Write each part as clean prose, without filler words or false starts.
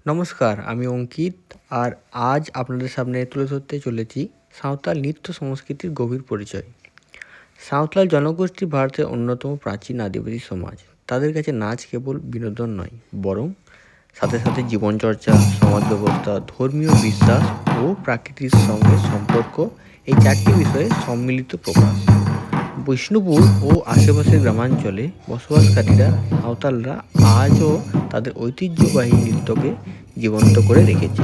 নমস্কার, আমি অঙ্কিত। আর আজ আপনাদের সামনে তুলে ধরতে চলেছি সাঁওতাল নৃত্য সংস্কৃতির গভীর পরিচয়। সাঁওতাল জনগোষ্ঠী ভারতের অন্যতম প্রাচীন আদিবাসী সমাজ। তাদের কাছে নাচ কেবল বিনোদন নয়, বরং সাথে সাথে জীবনচর্চা, সমাজ ব্যবস্থা, ধর্মীয় বিশ্বাস ও প্রাকৃতির সঙ্গে সম্পর্ক, এই চারটি বিষয়ে সম্মিলিত প্রকাশ। বিষ্ণুপুর ও আশেপাশের গ্রামাঞ্চলে বসবাসকারীরা সাঁওতালরা আজও তাদের ঐতিহ্যবাহী নৃত্যকে জীবন্ত করে রেখেছে।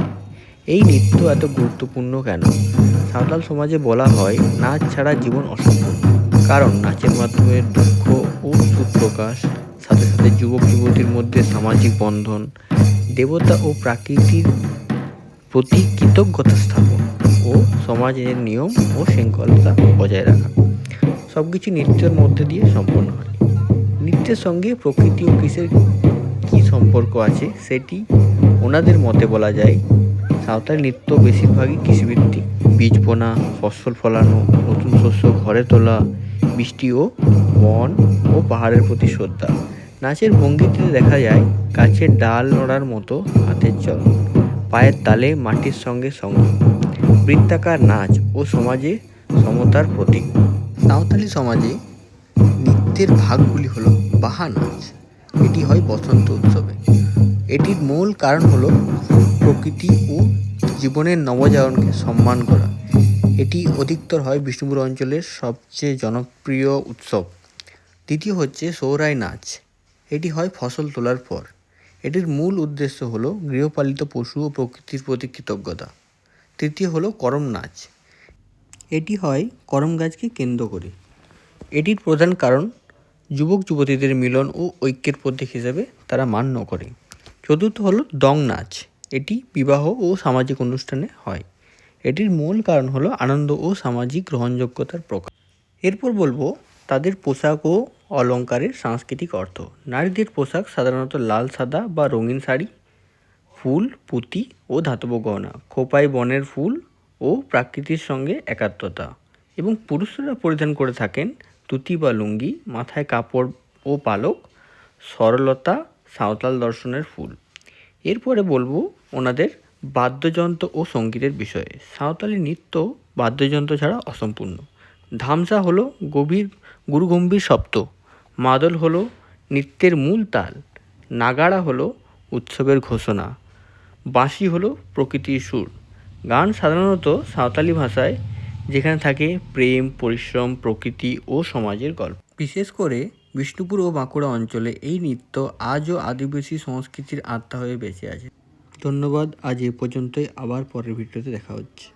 এই নৃত্য এত গুরুত্বপূর্ণ কেন? সাঁওতাল সমাজে বলা হয় নাচ ছাড়া জীবন অসম্পূর্ণ। কারণ নাচের মাধ্যমে দুঃখ ও সুখ প্রকাশ, সাথে সাথে যুবক যুবতীর মধ্যে সামাজিক বন্ধন, দেবতা ও প্রাকৃতির প্রতি কৃতজ্ঞতা স্থাপন ও সমাজের নিয়ম ও শৃঙ্খলতা বজায় রাখা, সব কিছু নৃত্যের মধ্যে দিয়ে সম্পন্ন হয়। নৃত্যের সঙ্গে প্রকৃতি ও কৃষির কী সম্পর্ক আছে সেটি ওনাদের মতে বলা যায়। সাঁওতালি নৃত্য বেশিরভাগই কৃষিভিত্তিক। বীজ বোনা, ফসল ফলানো, নতুন শস্য ঘরে তোলা, বৃষ্টি ও বন ও পাহাড়ের প্রতি শ্রদ্ধা। নাচের ভঙ্গিতে দেখা যায় গাছের ডাল নড়ার মতো হাতের চলন, পায়ের তালে মাটির সঙ্গে সংযোগ, বৃত্তাকার নাচ ও সমাজে সমতার প্রতীক। সাঁওতালি সমাজে নৃত্যের ভাগগুলি হলো বাহা নাচ। এটি হয় বসন্ত উৎসবে। এটির মূল কারণ হলো প্রকৃতি ও জীবনের নবজাগরণকে সম্মান করা। এটি অধিকতর হয় বিষ্ণুপুর অঞ্চলের সবচেয়ে জনপ্রিয় উৎসব। দ্বিতীয় হচ্ছে সৌরাই নাচ। এটি হয় ফসল তোলার পর। এটির মূল উদ্দেশ্য হলো গৃহপালিত পশু ও প্রকৃতির প্রতি কৃতজ্ঞতা। তৃতীয় হলো করম নাচ। এটি হয় করম গাছকে কেন্দ্র করে। এটির প্রধান কারণ যুবক যুবতীদের মিলন ও ঐক্যের প্রতীক হিসেবে তারা মান্য করে। চতুর্থ হলো দং নাচ। এটি বিবাহ ও সামাজিক অনুষ্ঠানে হয়। এটির মূল কারণ হলো আনন্দ ও সামাজিক গ্রহণযোগ্যতার প্রকাশ। এরপর বলবো তাদের পোশাক ও অলঙ্কারের সাংস্কৃতিক অর্থ। নারীদের পোশাক সাধারণত লাল, সাদা বা রঙিন শাড়ি, ফুল, পুঁতি ও ধাতব গহনা, খোপায় বনের ফুল ও প্রাকৃতির সঙ্গে একাত্মতা। এবং পুরুষরা পরিধান করে থাকেন ধুতি বা লুঙ্গি, মাথায় কাপড় ও পালক, সরলতা সাঁওতাল দর্শনের ফুল। এরপরে বলবো ওনাদের বাদ্যযন্ত্র ও সঙ্গীতের বিষয়ে। সাঁওতালি নৃত্য বাদ্যযন্ত্র ছাড়া অসম্পূর্ণ। ধামসা হলো গুরুগম্ভীর শব্দ, মাদল হলো নৃত্যের মূল তাল, নাগাড়া হলো উৎসবের ঘোষণা, বাঁশি হলো প্রকৃতির সুর। গান সাধারণত সাঁওতালি ভাষায়, যেখানে থাকে প্রেম, পরিশ্রম, প্রকৃতি ও সমাজের গল্প। বিশেষ করে বিষ্ণুপুর ও বাঁকুড়া অঞ্চলে এই নৃত্য আজও আদিবাসী সংস্কৃতির আত্মা হয়ে বেঁচে আছে। ধন্যবাদ। আজ এ পর্যন্তই। আবার পরের ভিডিওতে দেখা হচ্ছে।